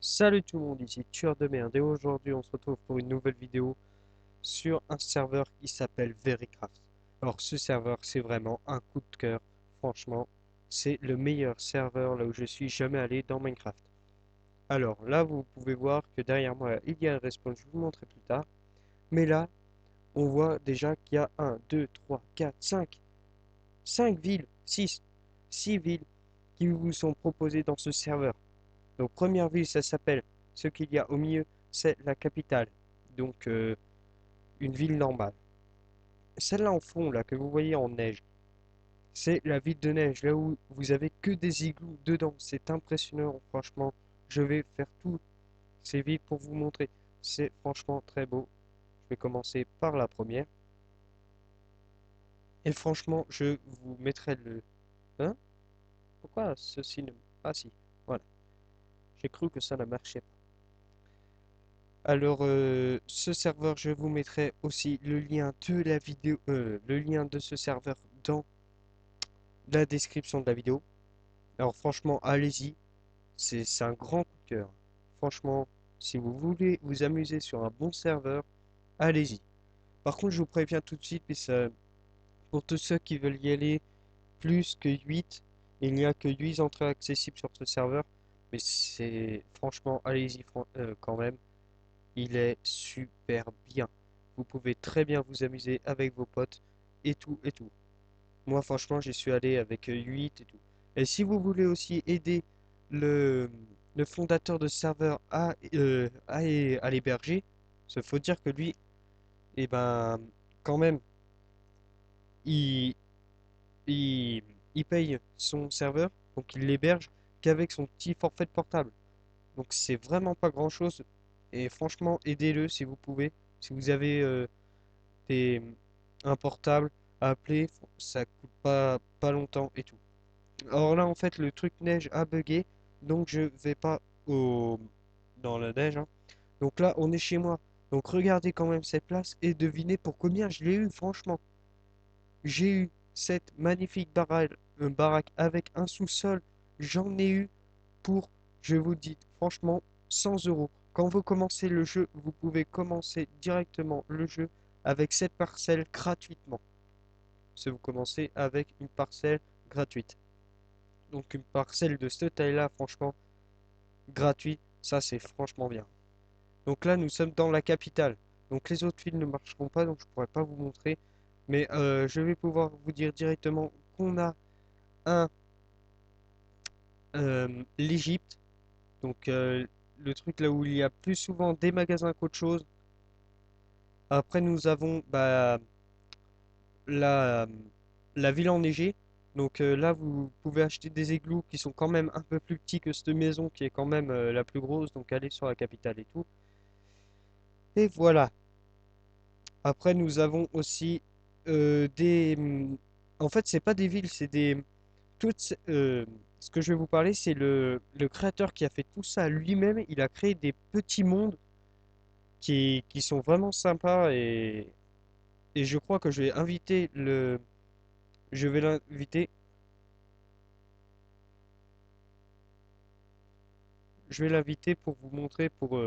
Salut tout le monde, ici Tueur de Merde et aujourd'hui on se retrouve pour une nouvelle vidéo sur un serveur qui s'appelle Verycraft. Alors ce serveur c'est vraiment un coup de cœur, franchement c'est le meilleur serveur là où je suis jamais allé dans Minecraft. Alors là vous pouvez voir que derrière moi il y a un respawn, je vous montrerai plus tard, mais là on voit déjà qu'il y a 5 villes, 6 villes qui vous sont proposées dans ce serveur. Donc première ville, ça s'appelle, ce qu'il y a au milieu, c'est la capitale. Donc une ville normale. Celle-là en fond, là, que vous voyez en neige, c'est la ville de neige, là où vous avez que des igloos dedans. C'est impressionnant, franchement. Je vais faire toutes ces villes pour vous montrer. C'est franchement très beau. Je vais commencer par la première. Et franchement, je vous mettrai le... Hein? Pourquoi ceci ne... Ah si, voilà. J'ai cru que ça ne marchait pas. Alors, ce serveur, je vous mettrai aussi le lien de la vidéo, le lien de ce serveur dans la description de la vidéo. Alors, franchement, allez-y, c'est un grand coup de cœur. Franchement, si vous voulez vous amuser sur un bon serveur, allez-y. Par contre, je vous préviens tout de suite, mais ça, pour tous ceux qui veulent y aller plus que 8, il n'y a que 8 entrées accessibles sur ce serveur. Mais c'est, franchement, allez-y quand même. Il est super bien. Vous pouvez très bien vous amuser avec vos potes et tout et tout. Moi, franchement, j'y suis allé avec 8 et tout. Et si vous voulez aussi aider le, le fondateur de serveur à l'héberger, il faut dire que lui, eh ben, quand même, il, il, il paye son serveur, donc il l'héberge qu'avec son petit forfait de portable. Donc c'est vraiment pas grand-chose. Et franchement, aidez-le si vous pouvez. Si vous avez des, un portable à appeler, ça coûte pas longtemps et tout. Alors là, en fait, le truc neige a bugué, donc je vais pas dans la neige, hein. Donc là, on est chez moi. Donc regardez quand même cette place et devinez pour combien je l'ai eu, franchement. J'ai eu cette magnifique baraque avec un sous-sol. J'en ai eu pour, je vous dis franchement, 100 euros. Quand vous commencez le jeu, vous pouvez commencer directement le jeu avec cette parcelle gratuitement. Si vous commencez avec une parcelle gratuite. Donc une parcelle de cette taille-là, franchement, gratuite, ça c'est franchement bien. Donc là, nous sommes dans la capitale. Donc les autres villes ne marcheront pas, donc je ne pourrai pas vous montrer. Mais je vais pouvoir vous dire directement qu'on a un l'Égypte. Donc le truc là où il y a plus souvent des magasins qu'autre chose. Après, nous avons la, la ville enneigée. Donc là, vous pouvez acheter des igloos qui sont quand même un peu plus petits que cette maison qui est quand même la plus grosse. Donc allez sur la capitale et tout. Et voilà. Après, nous avons aussi En fait, c'est pas des villes, c'est des... Ce que je vais vous parler, c'est le créateur qui a fait tout ça lui-même. Il a créé des petits mondes qui sont vraiment sympas et je crois que je vais inviter le... Je vais l'inviter... Je vais l'inviter pour vous montrer, pour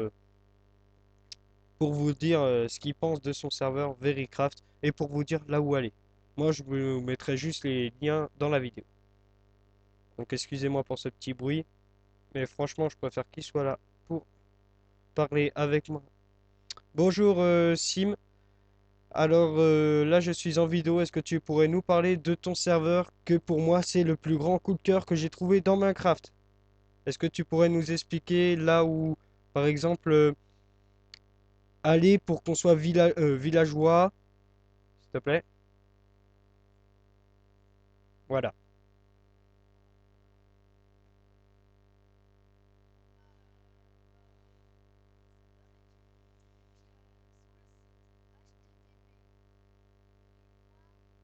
vous dire ce qu'il pense de son serveur Verycraft et pour vous dire là où aller. Moi, je vous mettrai juste les liens dans la vidéo. Donc excusez-moi pour ce petit bruit, mais franchement, je préfère qu'il soit là pour parler avec moi. Bonjour Sim. Alors là, je suis en vidéo. Est-ce que tu pourrais nous parler de ton serveur que pour moi, c'est le plus grand coup de cœur que j'ai trouvé dans Minecraft? Est-ce que tu pourrais nous expliquer là où, par exemple, aller pour qu'on soit villageois, s'il te plaît? Voilà.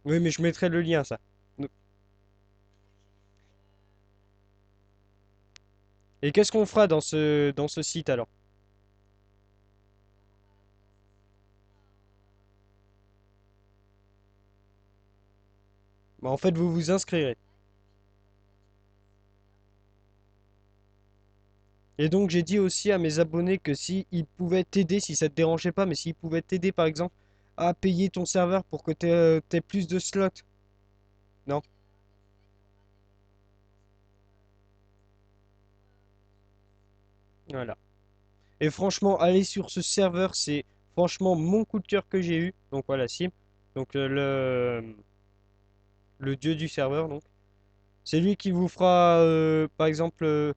Oui, mais je mettrai le lien, ça. Et qu'est-ce qu'on fera dans ce site alors? Bah, en fait, vous vous inscrirez. Et donc j'ai dit aussi à mes abonnés que si ils pouvaient t'aider, si ça te dérangeait pas, mais s'ils pouvaient t'aider par exemple à payer ton serveur pour que t'aies plus de slots. Non? Voilà. Et franchement, aller sur ce serveur, c'est franchement mon coup de cœur que j'ai eu. Donc voilà, Sim. Donc le dieu du serveur, donc. C'est lui qui vous fera, par exemple,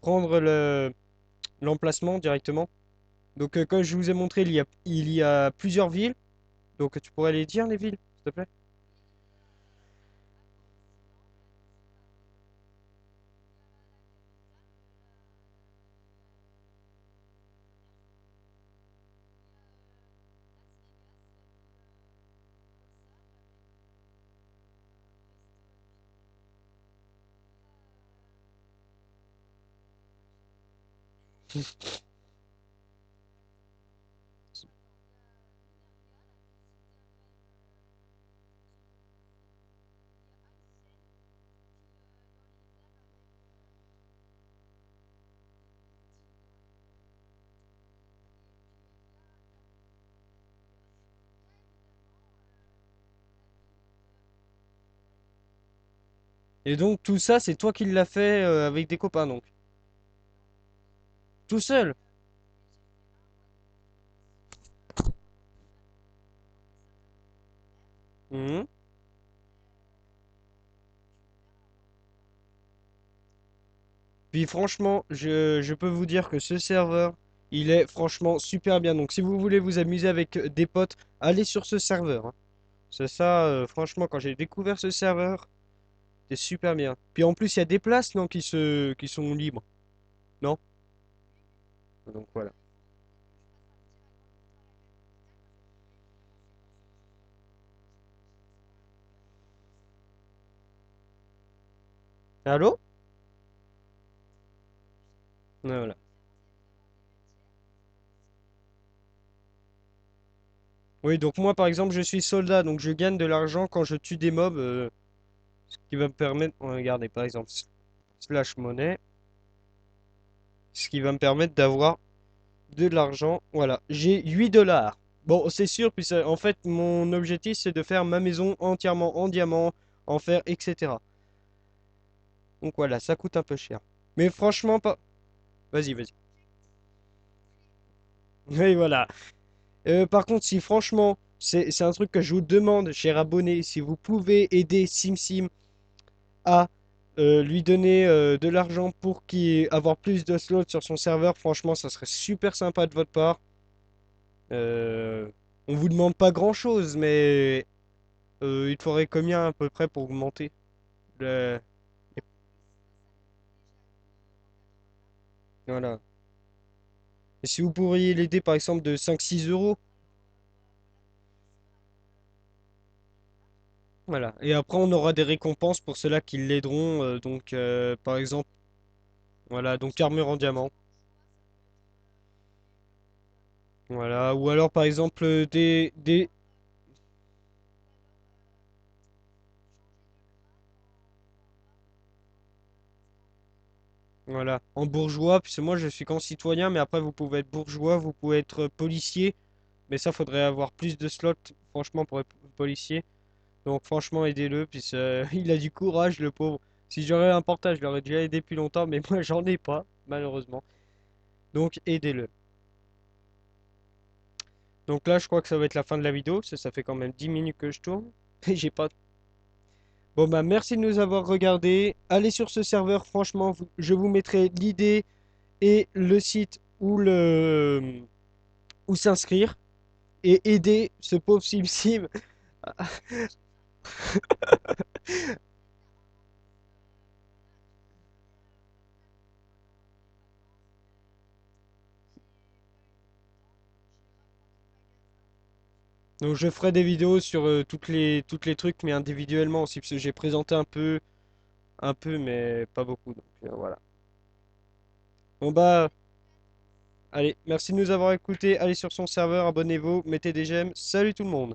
prendre l'emplacement directement. Donc comme je vous ai montré, il y a plusieurs villes. Donc tu pourrais les dire, les villes, s'il te plaît? Et donc tout ça, c'est toi qui l'as fait avec des copains, donc. Tout seul. Mhm. Puis franchement, je peux vous dire que ce serveur, il est franchement super bien. Donc si vous voulez vous amuser avec des potes, allez sur ce serveur, hein. C'est ça, franchement, quand j'ai découvert ce serveur, c'est super bien. Puis en plus, il y a des places, non, qui sont libres, non? Donc voilà. Allô? Ouais, voilà. Oui, donc moi, par exemple, je suis soldat, donc je gagne de l'argent quand je tue des mobs, ce qui va me permettre, regardez, par exemple, slash monnaie, ce qui va me permettre d'avoir de l'argent. Voilà, j'ai 8 dollars. Bon, c'est sûr, puis en fait, mon objectif, c'est de faire ma maison entièrement en diamant, en fer, etc. Donc voilà, ça coûte un peu cher. Mais franchement, pas. Vas-y, vas-y. Oui, voilà. Par contre, si franchement, c'est un truc que je vous demande, cher abonné, si vous pouvez aider SimSim à lui donner de l'argent pour qu'il avoir plus de slots sur son serveur, franchement, ça serait super sympa de votre part. Euh, on vous demande pas grand-chose, mais il te faudrait combien à peu près pour augmenter le... Voilà. Et si vous pourriez l'aider par exemple de 5 6 euros, voilà. Et après on aura des récompenses pour ceux-là qui l'aideront. Donc par exemple, voilà, donc armure en diamant. Voilà. Ou alors par exemple voilà, en bourgeois, puisque moi je suis qu'en citoyen, mais après vous pouvez être bourgeois, vous pouvez être policier, mais ça faudrait avoir plus de slots, franchement, pour être policier. Donc franchement, aidez-le, puis il a du courage, le pauvre. Si j'aurais un portage, je l'aurais déjà aidé depuis longtemps, mais moi j'en ai pas, malheureusement. Donc aidez-le. Donc là, je crois que ça va être la fin de la vidéo, ça fait quand même 10 minutes que je tourne. Et j'ai pas. Bon bah merci de nous avoir regardé. Allez sur ce serveur, franchement, je vous mettrai l'idée et le site où s'inscrire et aider ce pauvre SimSim. Donc je ferai des vidéos sur toutes les trucs, mais individuellement aussi, parce que j'ai présenté un peu, mais pas beaucoup. Donc voilà. Bon bah, allez, merci de nous avoir écoutés. Allez sur son serveur, abonnez-vous, mettez des j'aime. Salut tout le monde.